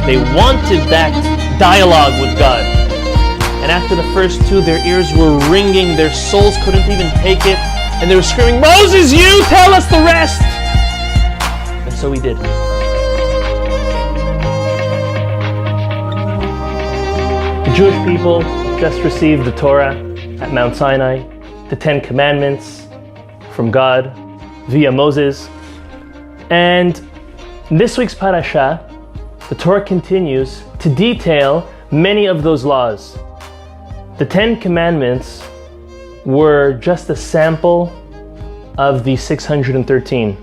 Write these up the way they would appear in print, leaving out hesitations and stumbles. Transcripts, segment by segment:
They wanted that dialogue with God. And after the first two, their ears were ringing, their souls couldn't even take it, and they were screaming, "Moses, you tell us the rest!" And so he did. The Jewish people just received the Torah at Mount Sinai, the 10 Commandments from God via Moses. And in this week's Parashat, the Torah continues to detail many of those laws. The 10 Commandments were just a sample of the 613.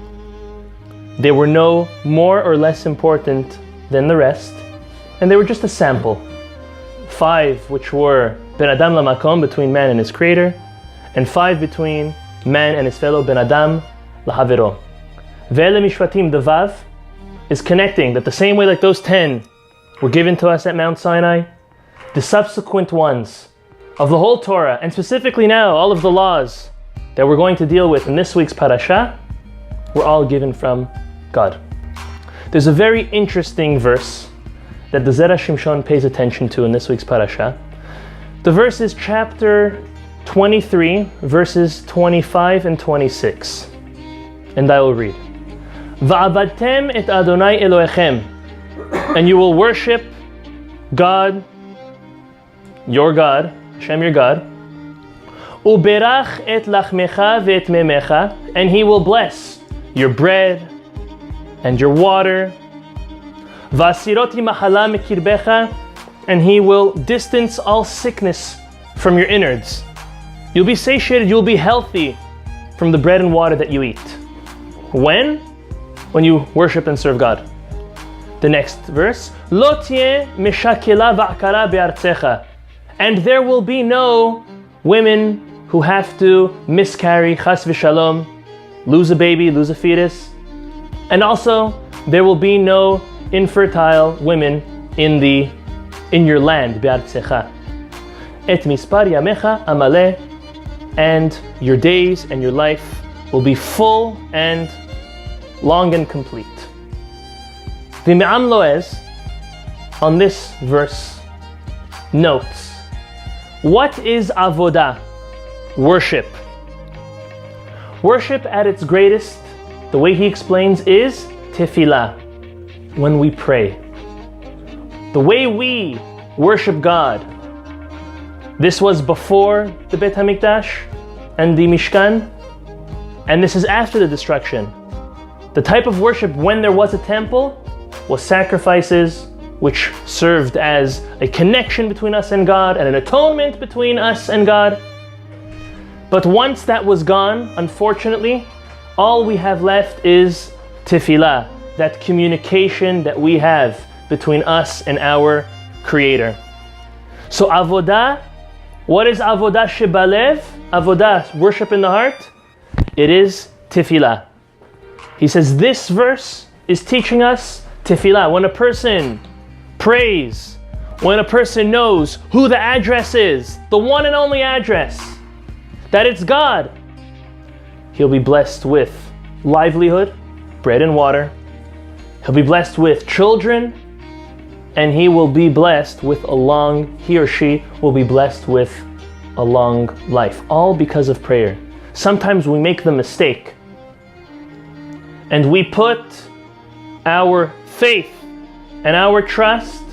They were no more or less important than the rest, and they were just a sample. 5 which were Ben Adam Lamakom, between man and his creator, and 5 between man and his fellow Ben Adam Lahavero. Ve'ele Mishpatim, the Vav, is connecting that the same way like those 10 were given to us at Mount Sinai, the subsequent ones of the whole Torah, and specifically now all of the laws that we're going to deal with in this week's Parashat, were all given from God. There's a very interesting verse that the Zera Shimshon pays attention to in this week's Parashat. The verse is chapter 23, verses 25 and 26. And I will read. Va'avadtem et Adonai Elohechem, and you will worship God, your God, Hashem your God. Uberach et lachmecha ve'et memecha, and He will bless your bread and your water. Va'asiroti mahala mikirbecha, and He will distance all sickness from your innards. You'll be satiated, you'll be healthy from the bread and water that you eat. When? When you worship and serve God. The next verse, Lo tieh meshakela va'akara be'artzecha, and there will be no women who have to miscarry, chas v'shalom, lose a baby, lose a fetus, and also there will be no infertile women in your land, be'artzecha. Et mispar yamecha amaleh, and your days and your life will be full and long and complete. The Me'am Loez, on this verse, notes, what is avodah? Worship. Worship at its greatest, the way he explains, is tefillah, when we pray. The way we worship God. This was before the Beit HaMikdash and the Mishkan, and this is after the destruction. The type of worship when there was a temple was sacrifices, which served as a connection between us and God and an atonement between us and God. But once that was gone, unfortunately, all we have left is tefillah, that communication that we have between us and our Creator. So avodah, what is avodah shebalev? Avodah, worship in the heart. It is tefillah. He says this verse is teaching us tefillah. When a person prays, when a person knows who the address is, the one and only address, that it's God, he'll be blessed with livelihood, bread and water. He'll be blessed with children, and he or she will be blessed with a long life, all because of prayer. Sometimes we make the mistake and we put our faith and our trust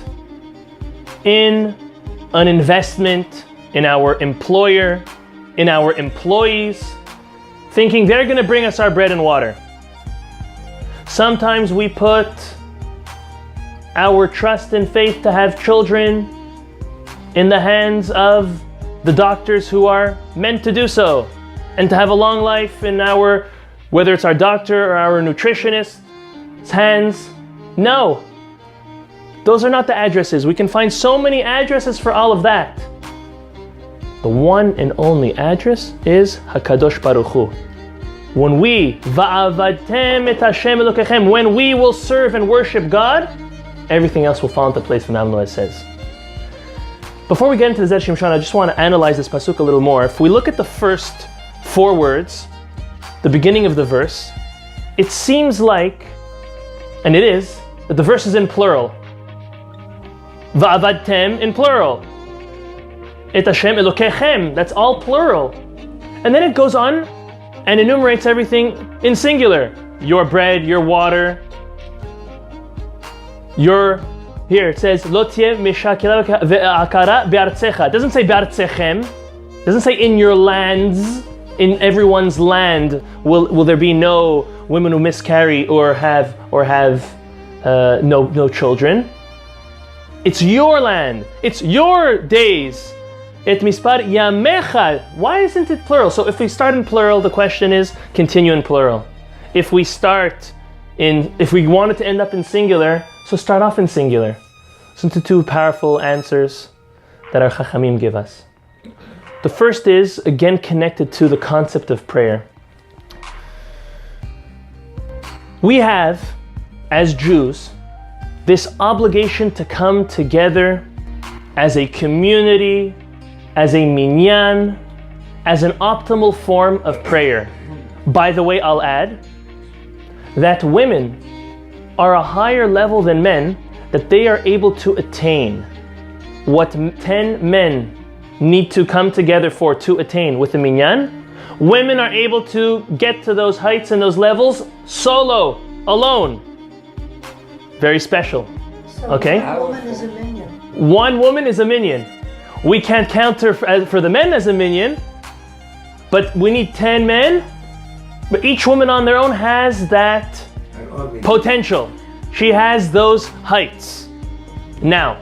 in an investment, in our employer, in our employees, thinking they're going to bring us our bread and water. Sometimes we put our trust and faith to have children in the hands of the doctors who are meant to do so, and to have a long life in whether it's our doctor or our nutritionist's hands. No, those are not the addresses. We can find so many addresses for all of that. The one and only address is HaKadosh Baruch Hu. When we, va'avadtem et Hashem Elokechem, when we will serve and worship God, everything else will fall into place, the Ma'am Loez says. Before we get into the Zera Shimshon, I just want to analyze this pasuk a little more. If we look at the first 4 words, the beginning of the verse, it seems like, and it is, that the verse is in plural. Va'avadtem in plural. Et Hashem Elokechem, that's all plural. And then it goes on and enumerates everything in singular. Your bread, your water, your, here it says, Lo tieh mishakila ve'akara be'artzecha. It doesn't say be'artzechem. It doesn't say in your lands, in everyone's land will there be no women who miscarry or have no children. It's your land. It's your days. Et mispar yamecha. Why isn't it plural? So if we start in plural, the question is continue in plural. If we wanted to end up in singular, so start off in singular. So the 2 powerful answers that our Chachamim give us. The first is, again, connected to the concept of prayer. We have, as Jews, this obligation to come together as a community, as a minyan, as an optimal form of prayer. By the way, I'll add that women are a higher level than men, that they are able to attain what 10 men need to come together for to attain with the minyan. Women are able to get to those heights and those levels solo, alone. Very special. Okay? One woman is a minion. One woman is a minion. We can't count her for the men as a minion, but we need 10 men. But each woman on their own has that potential. She has those heights. Now,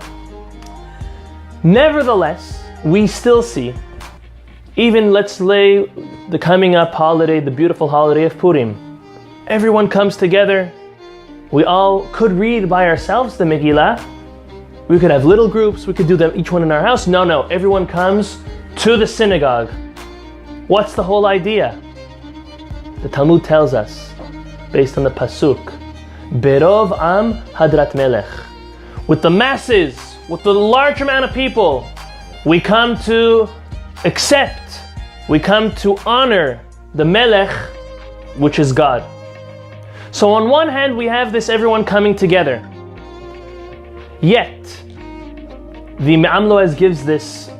nevertheless, we still see, even let's lay the coming up holiday, the beautiful holiday of Purim. Everyone comes together. We all could read by ourselves the Megillah. We could have little groups. We could do them each one in our house. No. Everyone comes to the synagogue. What's the whole idea? The Talmud tells us, based on the pasuk, Berov am hadrat melech. With the masses, with the large amount of people, we come to accept, we come to honor the melech, which is God. So on one hand, we have this everyone coming together. Yet, the Ma'am Loez gives this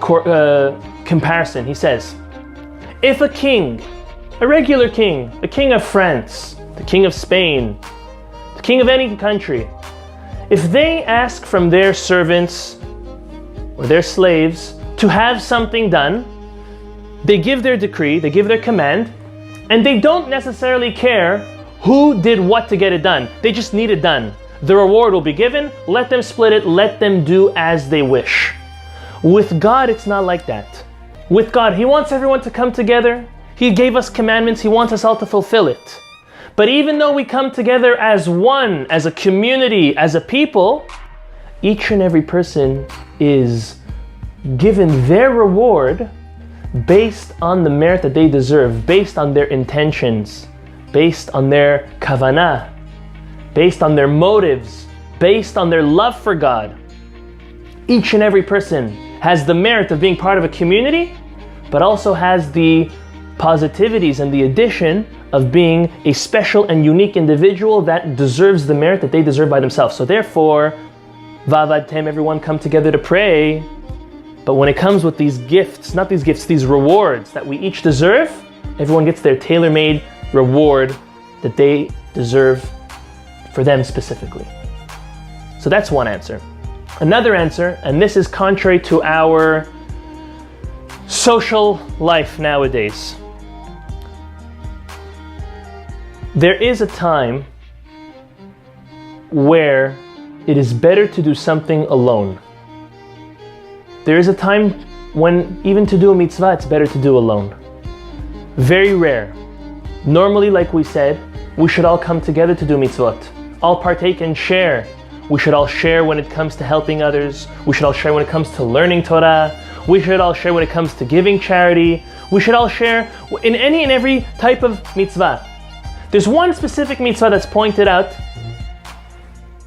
comparison. He says, if a king, a regular king, the king of France, the king of Spain, the king of any country, if they ask from their servants or their slaves to have something done, they give their decree, they give their command, and they don't necessarily care who did what to get it done. They just need it done. The reward will be given, let them split it, let them do as they wish. With God, it's not like that. With God, He wants everyone to come together. He gave us commandments, He wants us all to fulfill it. But even though we come together as one, as a community, as a people, each and every person is given their reward based on the merit that they deserve, based on their intentions, based on their kavanah, based on their motives, based on their love for God. Each and every person has the merit of being part of a community, but also has the positivities and the addition of being a special and unique individual that deserves the merit that they deserve by themselves. So therefore, va'avadtem, everyone come together to pray. But when it comes with these gifts, not these gifts, these rewards that we each deserve, everyone gets their tailor-made reward that they deserve for them specifically. So that's one answer. Another answer, and this is contrary to our social life nowadays. There is a time where it is better to do something alone. There is a time when even to do a mitzvah, it's better to do alone. Very rare. Normally, like we said, we should all come together to do mitzvot. All partake and share. We should all share when it comes to helping others. We should all share when it comes to learning Torah. We should all share when it comes to giving charity. We should all share in any and every type of mitzvah. There's one specific mitzvah that's pointed out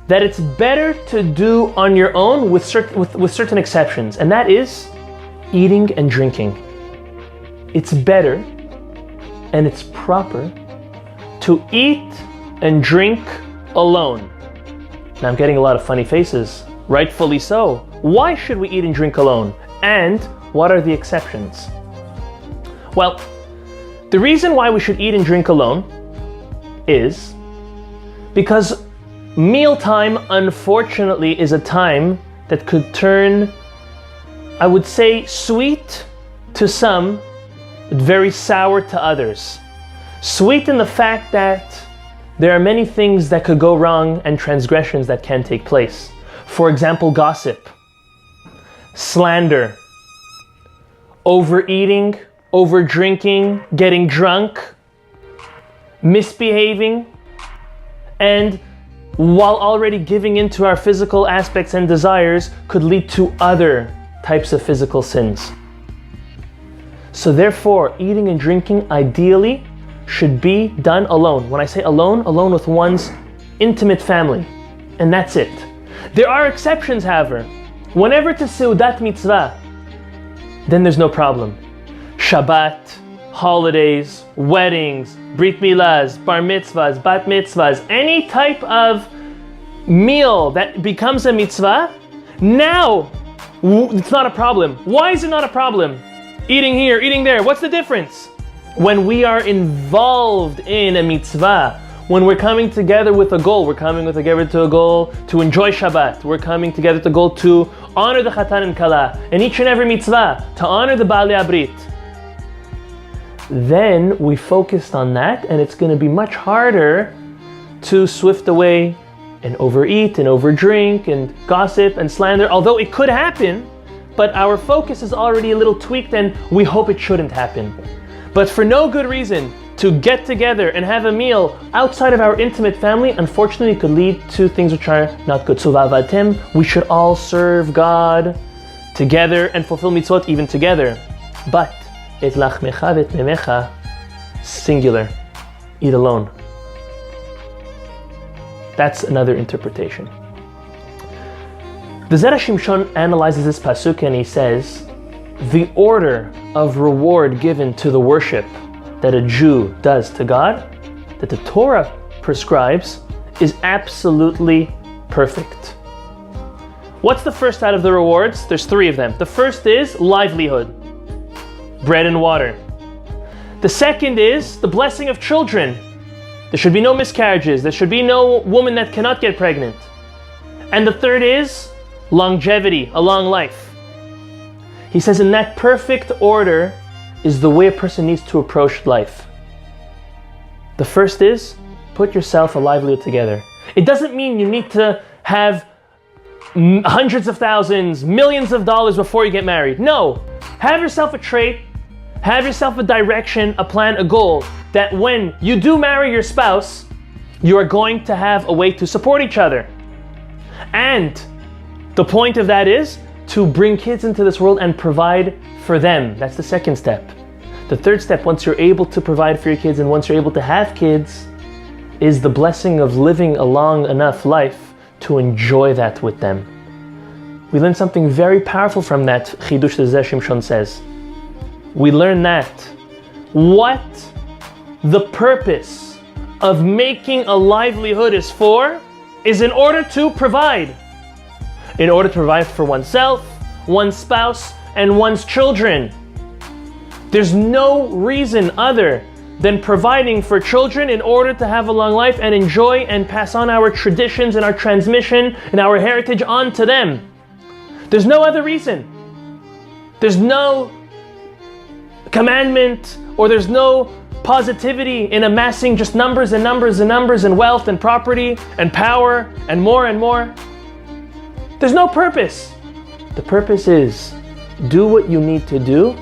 that it's better to do on your own with certain exceptions, and that is eating and drinking. It's better and it's proper to eat and drink alone. Now I'm getting a lot of funny faces, rightfully so. Why should we eat and drink alone? And what are the exceptions? Well, the reason why we should eat and drink alone is because mealtime, unfortunately, is a time that could turn, I would say, sweet to some, but very sour to others. Sweet in the fact that there are many things that could go wrong and transgressions that can take place. For example, gossip, slander, overeating, overdrinking, getting drunk, misbehaving, and while already giving into our physical aspects and desires could lead to other types of physical sins. So therefore, eating and drinking ideally should be done alone. When I say alone, alone with one's intimate family. And that's it. There are exceptions, however. Whenever it's a seudat mitzvah, then there's no problem. Shabbat, holidays, weddings, brit milas, bar mitzvahs, bat mitzvahs, any type of meal that becomes a mitzvah, now it's not a problem. Why is it not a problem? Eating here, eating there, what's the difference? When we are involved in a mitzvah, when we're coming together with a goal, we're coming together to a goal to enjoy Shabbat, we're coming together to a goal to honor the Chatan and Kala, and each and every mitzvah, to honor the Baalei Abrit, then we focused on that, and it's going to be much harder to swift away and overeat and overdrink and gossip and slander, although it could happen, but our focus is already a little tweaked and we hope it shouldn't happen. But for no good reason, to get together and have a meal outside of our intimate family, unfortunately could lead to things which are not good. So va'avatem, we should all serve God together and fulfill mitzvot even together. But et lachmecha v'et memecha, singular, eat alone. That's another interpretation. The Zera Shimshon analyzes this pasuk and he says, the order of reward given to the worship that a Jew does to God, that the Torah prescribes, is absolutely perfect. What's the first out of the rewards? There's three of them. The first is livelihood, bread and water. The second is the blessing of children. There should be no miscarriages. There should be no woman that cannot get pregnant. And the third is longevity, a long life. He says in that perfect order is the way a person needs to approach life. The first is, put yourself a livelihood together. It doesn't mean you need to have hundreds of thousands, millions of dollars before you get married. No, have yourself a trait, have yourself a direction, a plan, a goal, that when you do marry your spouse, you are going to have a way to support each other. And the point of that is to bring kids into this world and provide for them. That's the second step. The third step, once you're able to provide for your kids and once you're able to have kids, is the blessing of living a long enough life to enjoy that with them. We learn something very powerful from that chidush that Zera Shimshon says. We learn that what the purpose of making a livelihood is for is in order to provide. In order to provide for oneself, one's spouse, and one's children. There's no reason other than providing for children in order to have a long life and enjoy and pass on our traditions and our transmission and our heritage on to them. There's no other reason. There's no commandment or there's no positivity in amassing just numbers and numbers and numbers and wealth and property and power and more and more. There's no purpose. The purpose is do what you need to do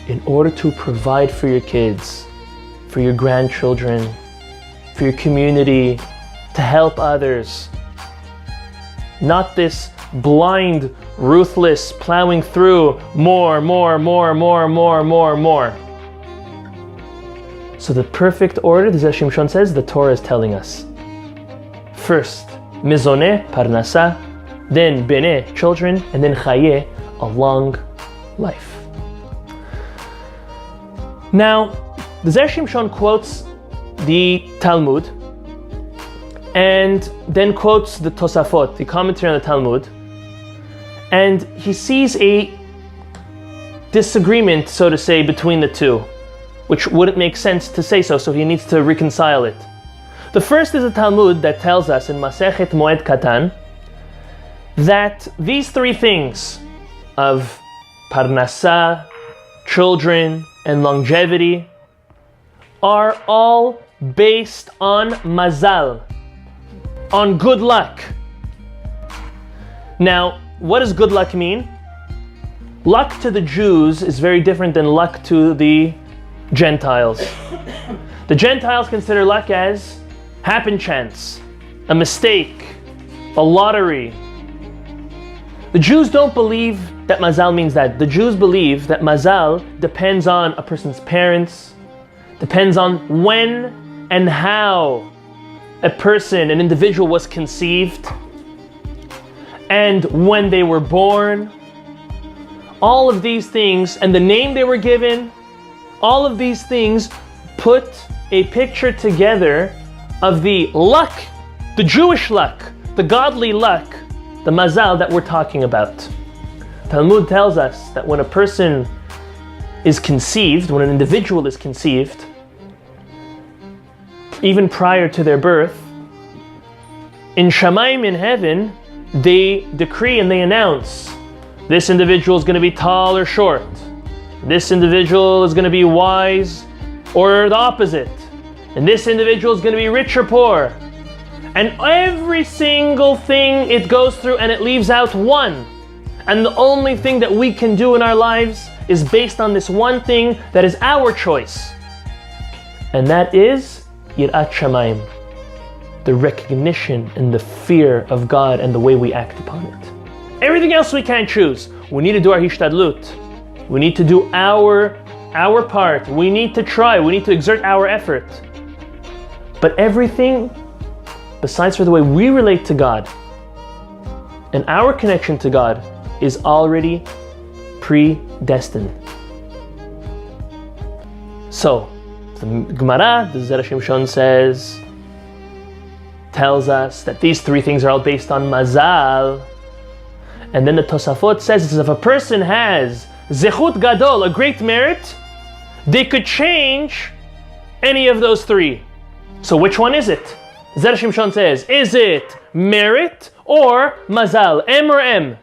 in order to provide for your kids, for your grandchildren, for your community, to help others. Not this blind, ruthless plowing through more. So the perfect order, the Zera Shimshon says, the Torah is telling us. First, mizoneh, parnasa, then beneh, children, and then chayeh, a long life. Now, the Zera Shimshon quotes the Talmud and then quotes the Tosafot, the commentary on the Talmud, and he sees a disagreement, so to say, between the two, which wouldn't make sense to say so he needs to reconcile it. The first is a Talmud that tells us in Masechet Moed Katan that these three things of parnasa, children, and longevity are all based on mazal, on good luck. Now, what does good luck mean? Luck to the Jews is very different than luck to the Gentiles. The Gentiles consider luck as happen chance, a mistake, a lottery. The Jews don't believe that mazal means that. The Jews believe that mazal depends on a person's parents, depends on when and how a person, an individual, was conceived, and when they were born. All of these things, and the name they were given, all of these things put a picture together of the luck, the Jewish luck, the godly luck, the mazal that we're talking about. Talmud tells us that when a person is conceived, when an individual is conceived, even prior to their birth, in Shamayim, in heaven, they decree and they announce, this individual is going to be tall or short. This individual is going to be wise or the opposite. And this individual is going to be rich or poor. And every single thing it goes through and it leaves out one. And the only thing that we can do in our lives is based on this one thing that is our choice. And that is Yirat Shamayim, the recognition and the fear of God and the way we act upon it. Everything else we can't choose. We need to do our hishtadlut. We need to do our part. We need to try. We need to exert our effort. But everything, besides for the way we relate to God and our connection to God, is already predestined. So, the Gemara, the Zera Shimshon says, tells us that these three things are all based on mazal. And then the Tosafot says, if a person has zechut gadol, a great merit, they could change any of those three. So which one is it? Zera Shimshon says, is it merit or mazal? M or M?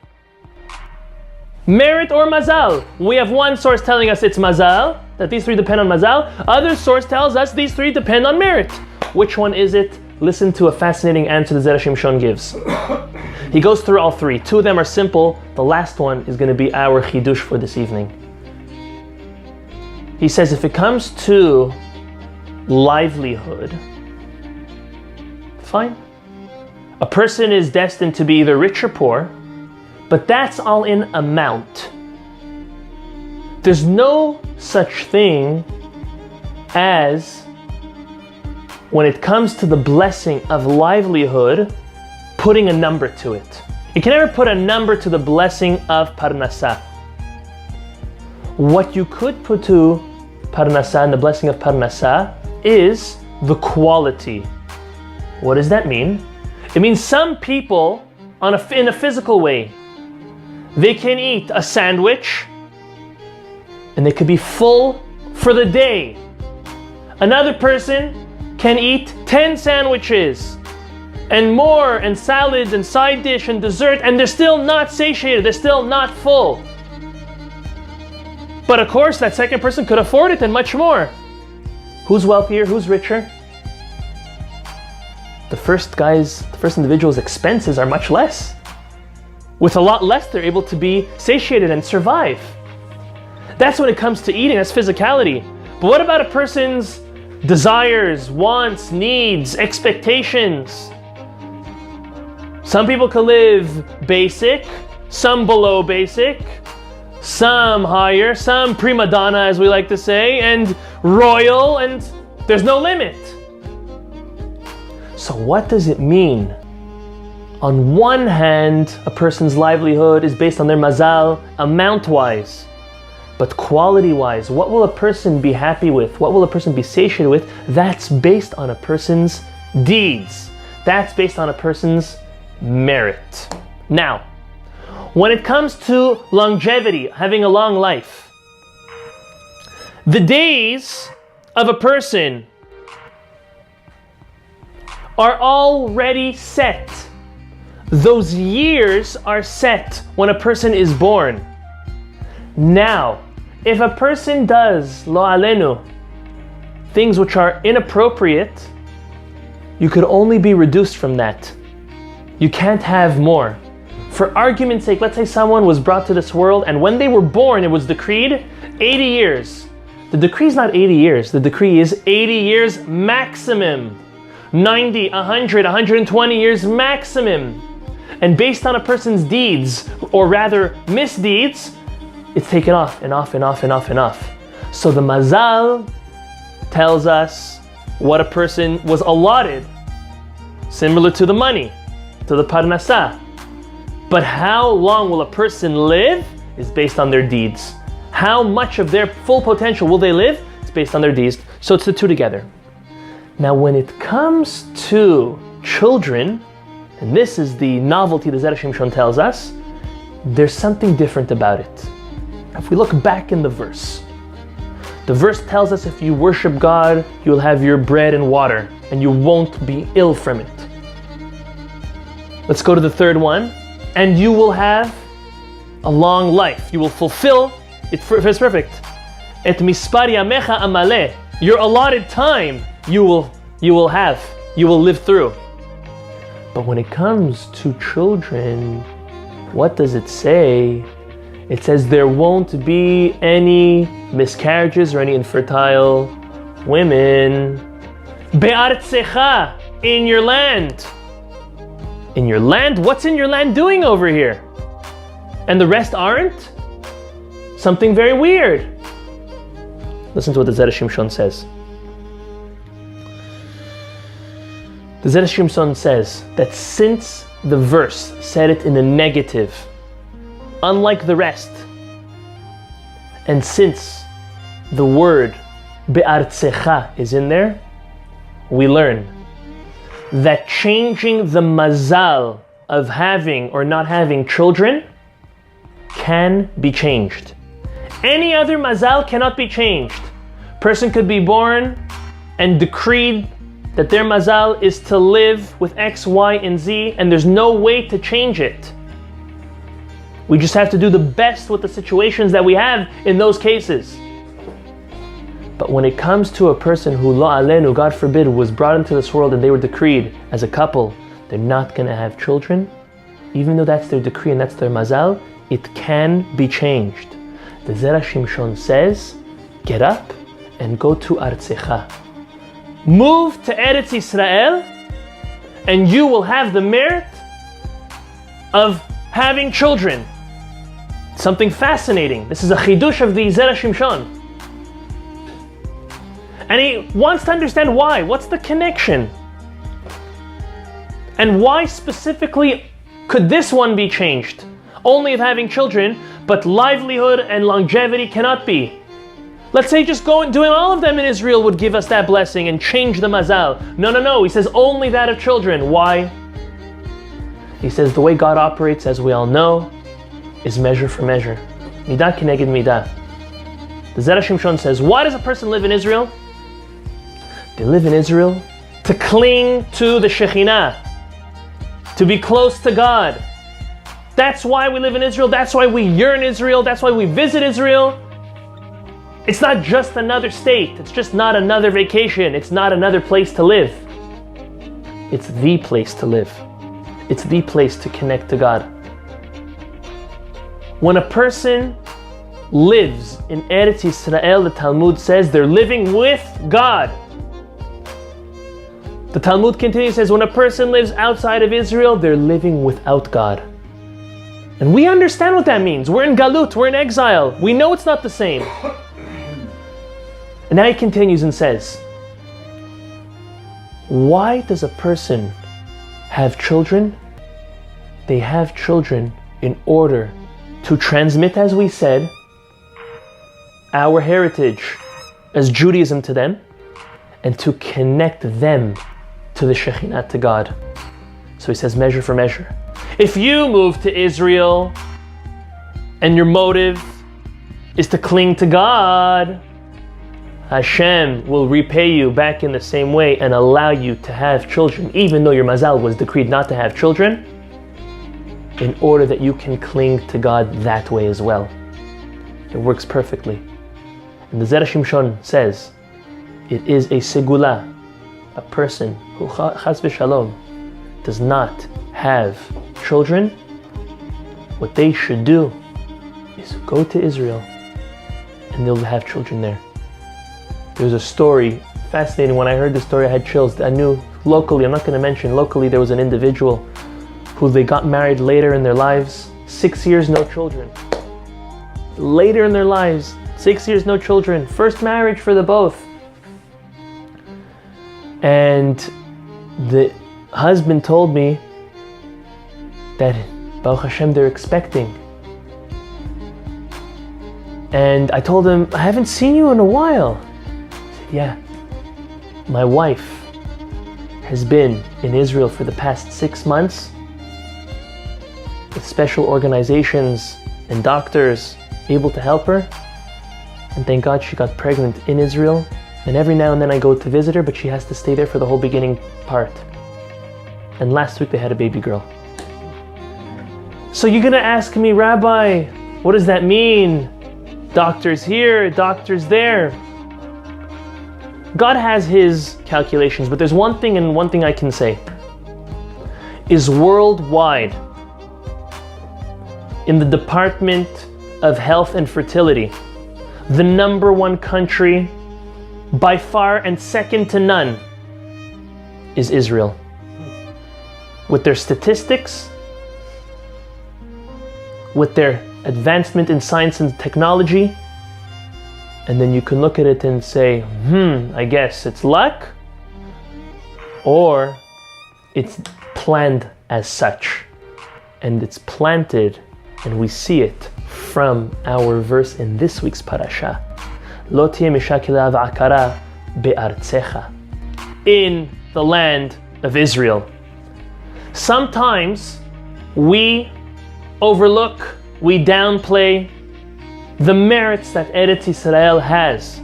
Merit or mazal? We have one source telling us it's mazal, that these three depend on mazal. Other source tells us these three depend on merit. Which one is it? Listen to a fascinating answer the Zera Shimshon gives. He goes through all three. Two of them are simple. The last one is going to be our chidush for this evening. He says if it comes to livelihood, fine. A person is destined to be either rich or poor, but that's all in amount. There's no such thing as, when it comes to the blessing of livelihood, putting a number to it. You can never put a number to the blessing of parnasa. What you could put to parnasa and the blessing of parnasa is the quality. What does that mean? It means some people, in a physical way, they can eat a sandwich and they could be full for the day. Another person can eat 10 sandwiches and more, and salads and side dish and dessert, and they're still not satiated, they're still not full. But of course, that second person could afford it and much more. Who's wealthier? Who's richer? The first individual's expenses are much less. With a lot less, they're able to be satiated and survive. That's when it comes to eating, that's physicality. But what about a person's desires, wants, needs, expectations? Some people can live basic, some below basic, some higher, some prima donna, as we like to say, and royal, and There's no limit. So what does it mean? On one hand, a person's livelihood is based on their mazal, amount-wise. But quality-wise, what will a person be happy with? What will a person be satiated with? That's based on a person's deeds. That's based on a person's merit. Now, when it comes to longevity, having a long life, the days of a person are already set. Those years are set when a person is born. Now, if a person does, lo alenu, things which are inappropriate, you could only be reduced from that. You can't have more. For argument's sake, let's say someone was brought to this world and when they were born, it was decreed 80 years. The decree is not 80 years. The decree is 80 years maximum. 90, 100, 120 years maximum. And based on a person's deeds, or rather misdeeds, it's taken off and off and off and off and off. So the mazal tells us what a person was allotted, similar to the money, to the parnasah. But how long will a person live is based on their deeds. How much of their full potential will they live? It's based on their deeds. So it's the two together. Now when it comes to children, and this is the novelty the Zera Shimshon tells us, there's something different about it. If we look back in the verse tells us if you worship God, you'll have your bread and water, and you won't be ill from it. Let's go to the third one. And you will have a long life. You will fulfill, it's perfect. Et mispar yamecha amale. Your allotted time, you will live through. But when it comes to children, what does it say? It says there won't be any miscarriages or any infertile women. Be'artzecha, in your land. In your land? What's in your land doing over here? And the rest aren't? Something very weird. Listen to what the Zera Shimshon says. The Zera Shimshon says that since the verse said it in the negative, unlike the rest, and since the word be'artzecha is in there, we learn that changing the mazal of having or not having children can be changed. Any other mazal cannot be changed. Person could be born and decreed that their mazal is to live with X, Y, and Z, and there's no way to change it. We just have to do the best with the situations that we have in those cases. But when it comes to a person who, lo alenu, God forbid, was brought into this world and they were decreed as a couple, they're not going to have children, even though that's their decree and that's their mazal, it can be changed. The Zera Shimshon says, get up and go to Artzecha. Move to Eretz Yisrael and you will have the merit of having children. Something fascinating. This is a chidush of the Zera Shimshon. And he wants to understand why. What's the connection? And why specifically could this one be changed? Only of having children, but livelihood and longevity cannot be. Let's say just doing all of them in Israel would give us that blessing and change the mazal. No. He says only that of children. Why? He says the way God operates, as we all know, is measure for measure. Midah keneged midah. The Zera Shimshon says, why does a person live in Israel? They live in Israel to cling to the Shekhinah, to be close to God. That's why we live in Israel. That's why we yearn Israel. That's why we visit Israel. It's not just another state. It's just not another vacation. It's not another place to live. It's the place to live. It's the place to connect to God. When a person lives in Eretz Yisrael, the Talmud says they're living with God. The Talmud continues, says when a person lives outside of Israel, they're living without God. And we understand what that means. We're in Galut, we're in exile. We know it's not the same. And now he continues and says, Why does a person have children? They have children in order to transmit, as we said, our heritage as Judaism to them, and to connect them to the Shekhinah, to God. So he says measure for measure. If you move to Israel and your motive is to cling to God, Hashem will repay you back in the same way and allow you to have children, even though your mazal was decreed not to have children, in order that you can cling to God that way as well. It works perfectly. And the Zera Shimshon says, it is a segula, a person who chas v'shalom does not have children. What they should do is go to Israel and they'll have children there. There's a story, fascinating. When I heard the story, I had chills. I knew locally, I'm not going to mention, locally there was an individual who they got married later in their lives, 6 years, no children. Later in their lives, 6 years, no children. First marriage for the both. And the husband told me that, Baruch Hashem, they're expecting. And I told him, I haven't seen you in a while. He said, yeah, my wife has been in Israel for the past 6 months with special organizations and doctors able to help her. And thank God she got pregnant in Israel. And every now and then I go to visit her, but she has to stay there for the whole beginning part. And last week they had a baby girl. So you're gonna ask me, Rabbi, what does that mean? Doctors here, doctors there. God has his calculations, but there's one thing and one thing I can say. Is worldwide, in the Department of Health and Fertility, the #1 country by far and second to none is Israel. With their statistics, with their advancement in science and technology, and then you can look at it and say, I guess it's luck, or it's planned as such, and it's planted, and we see it from our verse in this week's Parashat. Lo tiyeh mishakela v'akara be'artzecha, in the land of Israel. Sometimes we overlook, we downplay the merits that Eretz Yisrael has.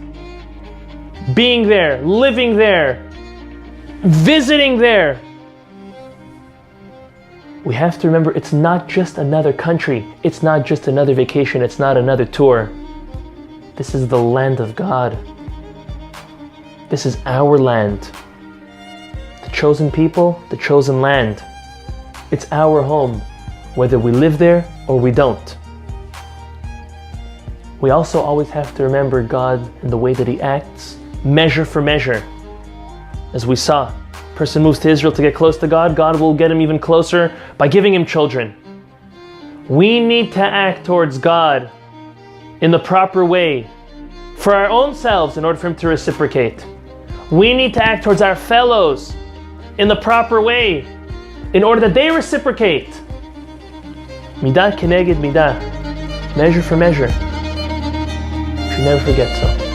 Being there, living there, visiting there. We have to remember it's not just another country, it's not just another vacation, it's not another tour. This is the land of God. This is our land. The chosen people, the chosen land. It's our home, whether we live there or we don't. We also always have to remember God and the way that he acts, measure for measure. As we saw, a person moves to Israel to get close to God, God will get him even closer by giving him children. We need to act towards God in the proper way for our own selves in order for him to reciprocate. We need to act towards our fellows in the proper way in order that they reciprocate. Midah keneged midah, measure for measure. You should never forget so.